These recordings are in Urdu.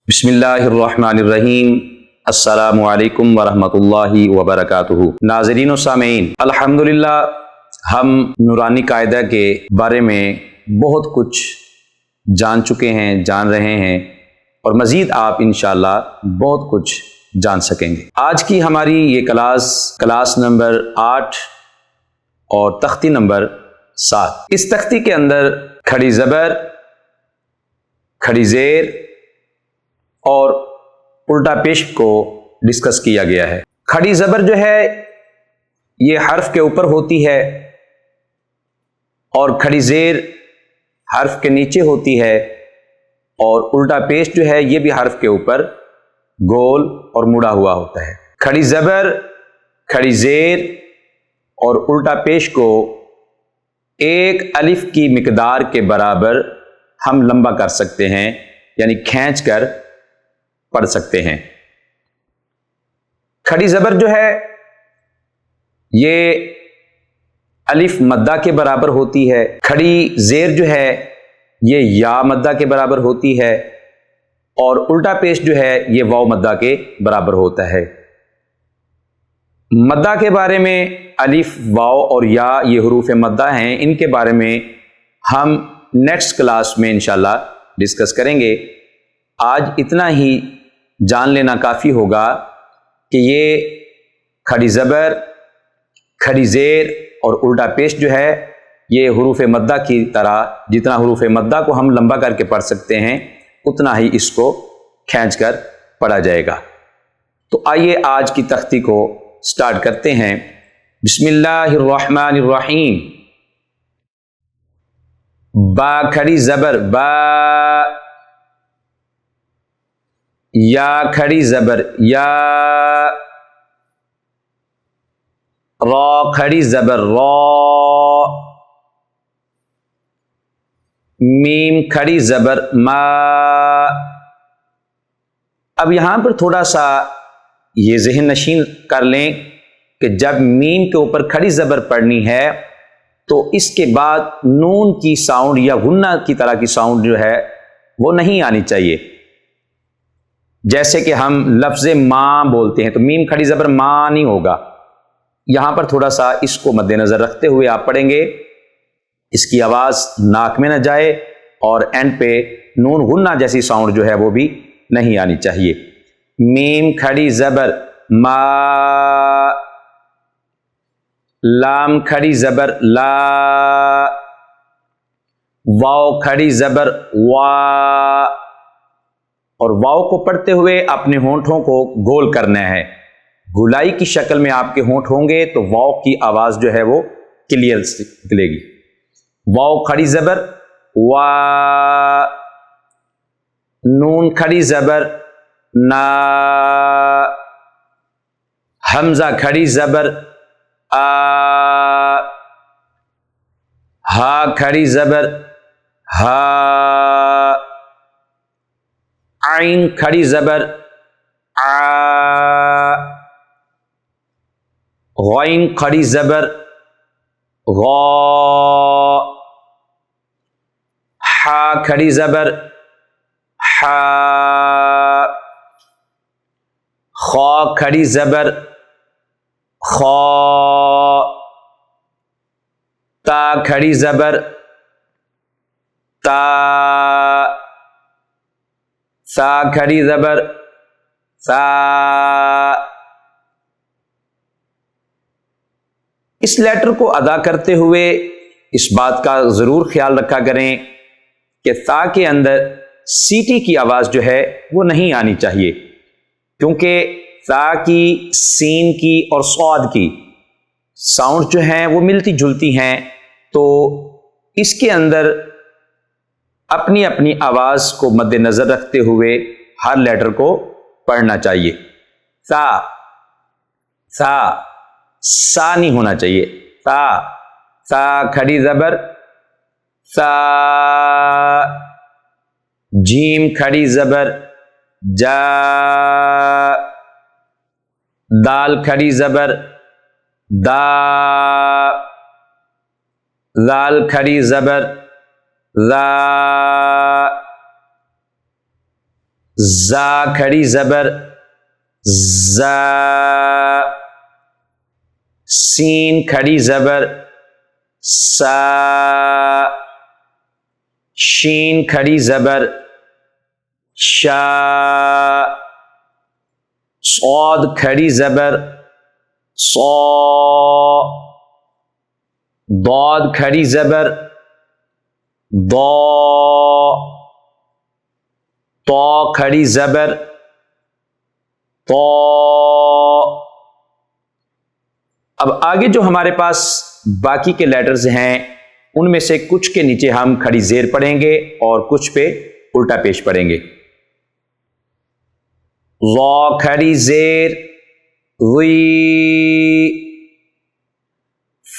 بسم اللہ الرحمن الرحیم۔ السلام علیکم ورحمۃ اللہ وبرکاتہ۔ ناظرین و سامعین، الحمدللہ ہم نورانی قاعدہ کے بارے میں بہت کچھ جان چکے ہیں، جان رہے ہیں، اور مزید آپ انشاءاللہ بہت کچھ جان سکیں گے۔ آج کی ہماری یہ کلاس نمبر 8 اور تختی نمبر 7۔ اس تختی کے اندر کھڑی زبر، کھڑی زیر اور الٹا پیش کو ڈسکس کیا گیا ہے۔ کھڑی زبر جو ہے یہ حرف کے اوپر ہوتی ہے اور کھڑی زیر حرف کے نیچے ہوتی ہے، اور الٹا پیش جو ہے یہ بھی حرف کے اوپر گول اور مڑا ہوا ہوتا ہے۔ کھڑی زبر، کھڑی زیر اور الٹا پیش کو ایک الف کی مقدار کے برابر ہم لمبا کر سکتے ہیں، یعنی کھینچ کر پڑھ سکتے ہیں۔ کھڑی زبر جو ہے یہ الف مدہ کے برابر ہوتی ہے، کھڑی زیر جو ہے یہ یا مدہ کے برابر ہوتی ہے، اور الٹا پیش جو ہے یہ واو مدہ کے برابر ہوتا ہے۔ مدہ کے بارے میں الف، واو اور یا یہ حروف مدہ ہیں، ان کے بارے میں ہم نیکسٹ کلاس میں انشاءاللہ ڈسکس کریں گے۔ آج اتنا ہی جان لینا کافی ہوگا کہ یہ کھڑی زبر، کھڑی زیر اور الٹا پیش جو ہے یہ حروف مدہ کی طرح جتنا حروف مدہ کو ہم لمبا کر کے پڑھ سکتے ہیں اتنا ہی اس کو کھینچ کر پڑھا جائے گا۔ تو آئیے آج کی تختی کو سٹارٹ کرتے ہیں۔ بسم اللہ الرحمن الرحیم۔ با کھڑی زبر با، یا کھڑی زبر یا، را کھڑی زبر را، میم کھڑی زبر ما۔ اب یہاں پر تھوڑا سا یہ ذہن نشین کر لیں کہ جب میم کے اوپر کھڑی زبر پڑھنی ہے تو اس کے بعد نون کی ساؤنڈ یا غنہ کی طرح کی ساؤنڈ جو ہے وہ نہیں آنی چاہیے۔ جیسے کہ ہم لفظ ماں بولتے ہیں تو میم کھڑی زبر ماں نہیں ہوگا۔ یہاں پر تھوڑا سا اس کو مد نظر رکھتے ہوئے آپ پڑھیں گے، اس کی آواز ناک میں نہ جائے اور اینڈ پہ نون غنہ جیسی ساؤنڈ جو ہے وہ بھی نہیں آنی چاہیے۔ میم کھڑی زبر ما، لام کھڑی زبر لا، واو کھڑی زبر وا، اور واو کو پڑھتے ہوئے اپنے ہونٹوں کو گول کرنا ہے۔ گولائی کی شکل میں آپ کے ہونٹ ہوں گے تو واو کی آواز جو ہے وہ کلیئر نکلے گی۔ واو کھڑی زبر وا، نون کھڑی زبر نا، حمزہ کھڑی زبر آ، ہا کھڑی زبر ہا، عین کھڑی زبر آ، غین کھڑی زبر غا، حا کھڑی زبر حا، خا کھڑی زبر خا، تا کھڑی زبر تا، سا کھڑی زبر سا۔ اس لیٹر کو ادا کرتے ہوئے اس بات کا ضرور خیال رکھا کریں کہ تا کے اندر سیٹی کی آواز جو ہے وہ نہیں آنی چاہیے، کیونکہ تا کی، سین کی اور صاد کی ساؤنڈ جو ہیں وہ ملتی جلتی ہیں، تو اس کے اندر اپنی اپنی آواز کو مد نظر رکھتے ہوئے ہر لیٹر کو پڑھنا چاہیے۔ تا، تا، سا نہیں ہونا چاہیے، تا، تا کھڑی زبر سا، جیم کھڑی زبر جا، دال کھڑی زبر دا، ذال کھڑی زبر ذا، زا کھڑی زبر زا، سین کھڑی زبر سا، شین کھڑی زبر شا، صاد کھڑی زبر صا، ضاد کھڑی زبر ضا، طا کھڑی زبر طا۔ اب آگے جو ہمارے پاس باقی کے لیٹرز ہیں ان میں سے کچھ کے نیچے ہم کھڑی زیر پڑھیں گے اور کچھ پہ الٹا پیش پڑھیں گے۔ ظا کھڑی زیر غی،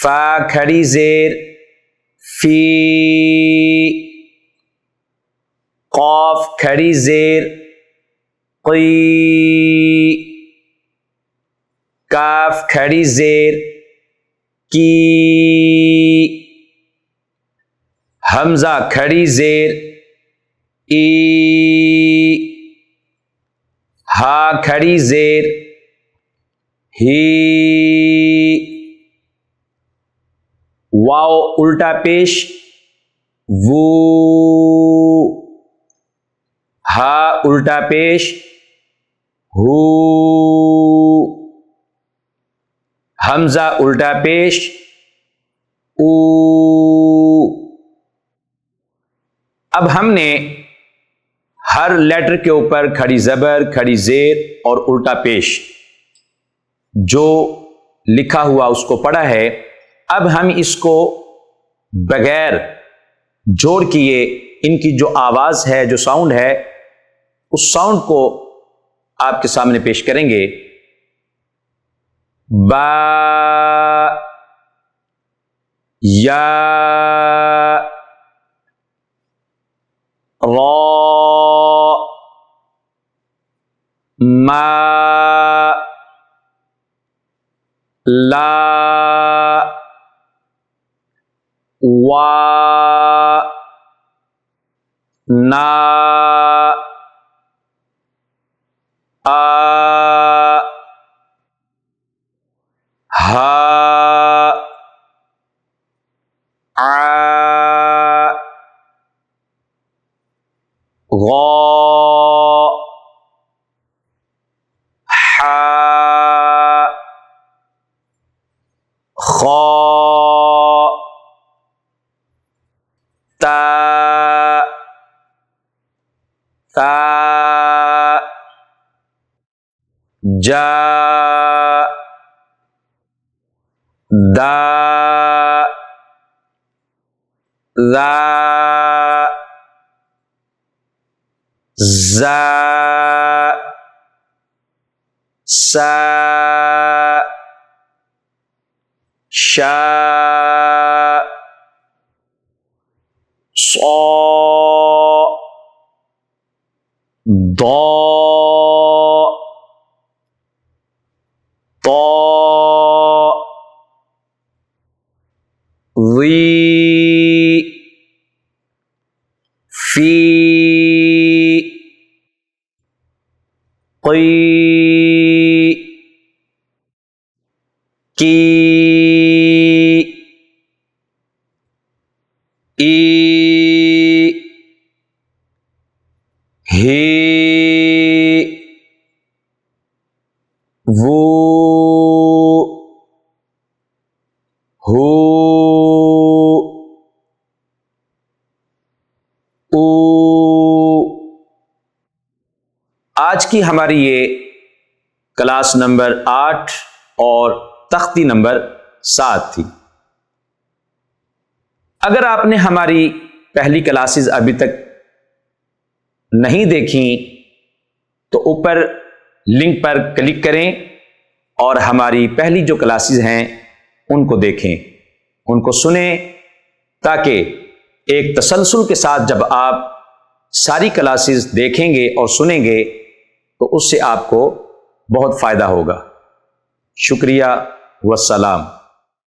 فا کھڑی زیر فی، قاف کھڑی زیر قی، کاف کھڑی زیر کی، حمزہ کھڑی زیر ای، ہا کھڑی زیر ہی، واو الٹا پیش وو، ہا الٹا پیش ہو، حمزہ الٹا پیش او۔ اب ہم نے ہر لیٹر کے اوپر کھڑی زبر، کھڑی زیر اور الٹا پیش جو لکھا ہوا اس کو پڑھا ہے۔ اب ہم اس کو بغیر جوڑ کیے ان کی جو آواز ہے، جو ساؤنڈ ہے، اس ساؤنڈ کو آپ کے سامنے پیش کریں گے۔ با، یا، را، ما، لا، وا، نا، آ، ہا، آ، غا، حا، خا، تا، تا، جا، دا، ذا، زا، سا، شا، صا، ضا، طا، ظی، فی، قی، کی، ای، ہی، وو، ہو، او۔ آج کی ہماری یہ کلاس نمبر 8 اور تختی نمبر 7 تھی۔ اگر آپ نے ہماری پہلی کلاسز ابھی تک نہیں دیکھیں تو اوپر لنک پر کلک کریں اور ہماری پہلی جو کلاسز ہیں ان کو دیکھیں، ان کو سنیں، تاکہ ایک تسلسل کے ساتھ جب آپ ساری کلاسز دیکھیں گے اور سنیں گے تو اس سے آپ کو بہت فائدہ ہوگا۔ شکریہ والسلام۔